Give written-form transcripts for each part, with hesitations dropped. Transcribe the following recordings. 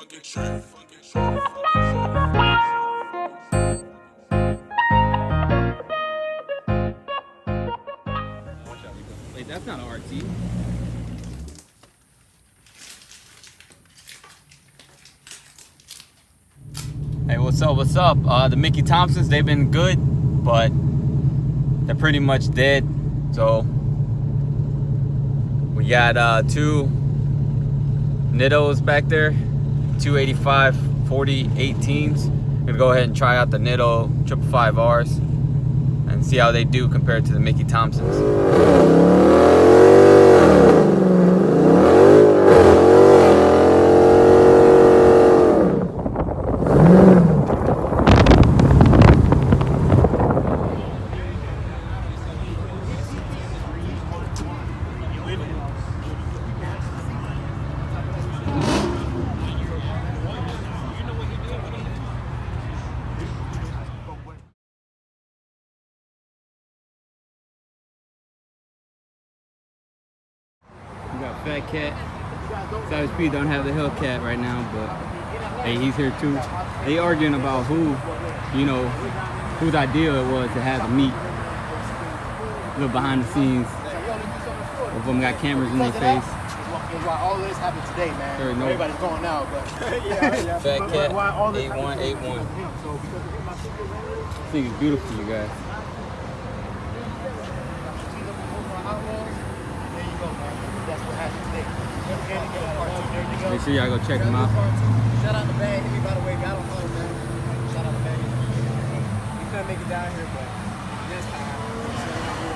Wait, that's not an RT. Hey, what's up? What's up? The Mickey Thompsons, they've been good, but they're pretty much dead. So we got two Nittos back there, 285 40 18s. I'm gonna go ahead and try out the Nitto 555Rs and see how they do compared to the Mickey Thompsons. We got FatKat. SAVAGESPEED don't have the Hellcat right now, but hey, he's here too. They arguing about who, you know, whose idea it was to have the meet. A little behind the scenes. Both of them got cameras in their face. Why all this happened today, man. Sure, no. Everybody's going out, but FatKat, why all this 8181. So because of my secret This thing is beautiful, you guys. that's what happened today. Make sure y'all go check them out. Shout out to BADHEMI, by the way. God don't know, man. Shout out to BADHEMI. We couldn't make it down here, but this time, we'll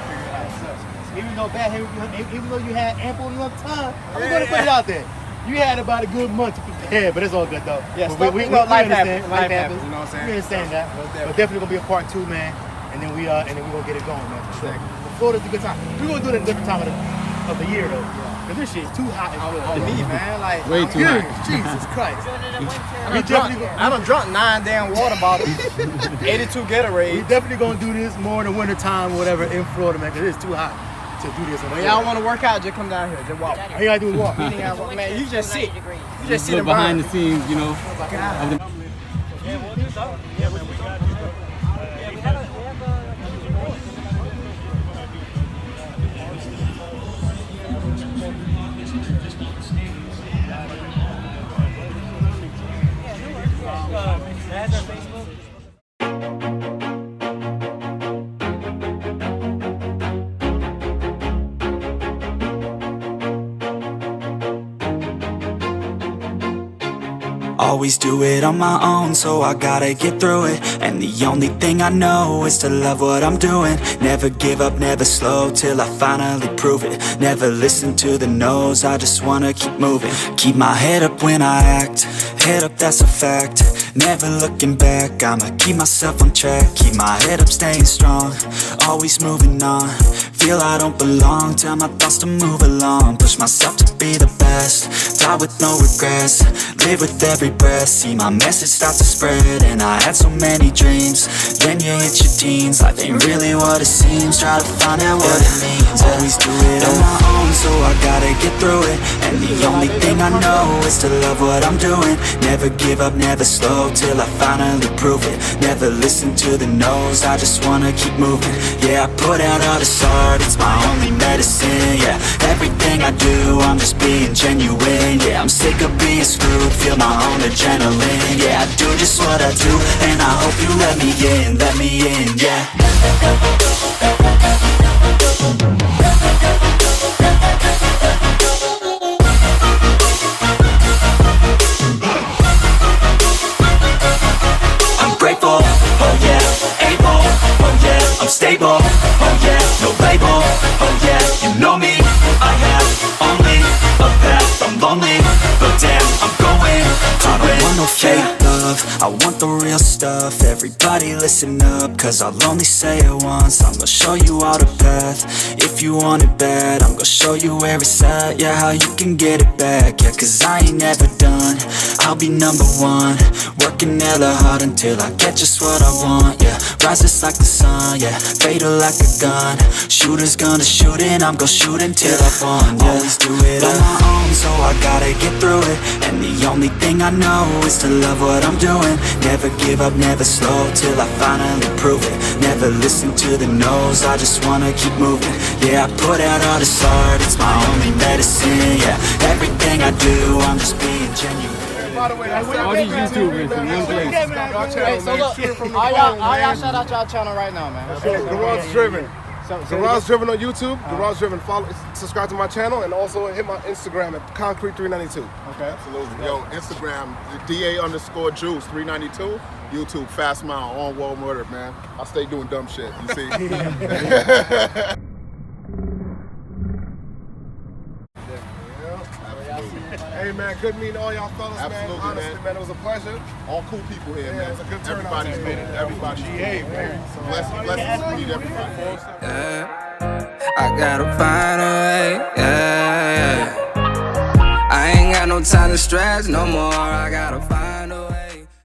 figure it out. Even though BADHEMI, even though you had ample enough time, I'm going to put it out there. You had about a good month to prepare, but it's all good though. Yeah, we life happens. Life happens. You know what I'm saying? We understand that. But definitely gonna be a part 2, man. And then we gonna get it going, man. For sure. Florida's a good time. We're gonna do it at a different time of the year though. Cause this shit's too hot to me, man. Like way too hot. Jesus Christ. I done drunk 9 damn water bottles, 82 Gatorades. We definitely gonna do this more in the winter time, or whatever, in Florida, man. Cause it's too hot to do this. When y'all want to work out, just come down here, just walk. All you gotta do is walk. Man, you just sit. You just sit Look and behind burn. the scenes, you know. Always do it on my own, so I gotta get through it. And the only thing I know is to love what I'm doing. Never give up, never slow, till I finally prove it. Never listen to the no's, I just wanna keep moving. Keep my head up when I act, head up, that's a fact. Never looking back, I'ma keep myself on track. Keep my head up, staying strong, always moving on. Feel I don't belong, tell my thoughts to move along. Push myself to be the best, die with no regrets. Live with every breath, see my message start to spread. And I had so many dreams, then you hit your teens. Life ain't really what it seems, try to find out what it means. Always do it on my own, so I gotta get through it. And the only thing I know is to love what I'm doing. Never give up, never slow, till I finally prove it. Never listen to the no's, I just wanna keep moving. Yeah, I put out all this art, it's my only medicine. Yeah, everything I do, I'm just being genuine. Yeah, I'm sick of being screwed, feel my own adrenaline. Yeah, I do just what I do, and I hope you let me in, yeah. I'm grateful, oh yeah, able, oh yeah, I'm stable, oh yeah, no label, oh yeah, you know me, I have only a path, I'm lonely, but damn, I'm going to win. I don't want no fake love, I want the real stuff. Everybody listen up, cause I'll only say it once. I'm gonna show you all the path, if you want it bad. I'm gonna show you where it's at, yeah, how you can get it back. Yeah, cause I ain't never done, I'll be number one. Working hella hard until I get just what I want, yeah. Rise just like the sun, yeah. Fatal like a gun. Shooters gonna shoot and I'm gon' shoot until I won, yeah. Always do it on my own, so I gotta get through it. And the only thing I know is to love what I'm doing. Never give up, never slow, till I finally prove it. Never listen to the no's, I just wanna keep moving. Yeah, I put out all this art, it's my only medicine, yeah. Everything I do, I'm just being genuine. By the way, All these YouTubers in one place. Hey, so look, all y'all shout out y'all channel right now, man. Garage Driven. Garage Driven on YouTube. Garage Driven. Follow, subscribe to my channel, and also hit my Instagram at Concrete392. Okay, absolutely. Yo, Instagram DA_Juice392. YouTube FASTMILE on wall murder, man. I stay doing dumb shit. You see. Hey man, good meeting all y'all fellas, Absolutely, man. Honestly, man, it was a pleasure. All cool people here, man. It was a good turnout. Everybody's made it. Everybody's GA, man. blessings to meet everybody. Yeah, I gotta find a way, yeah. I ain't got no time to stress no more, I gotta find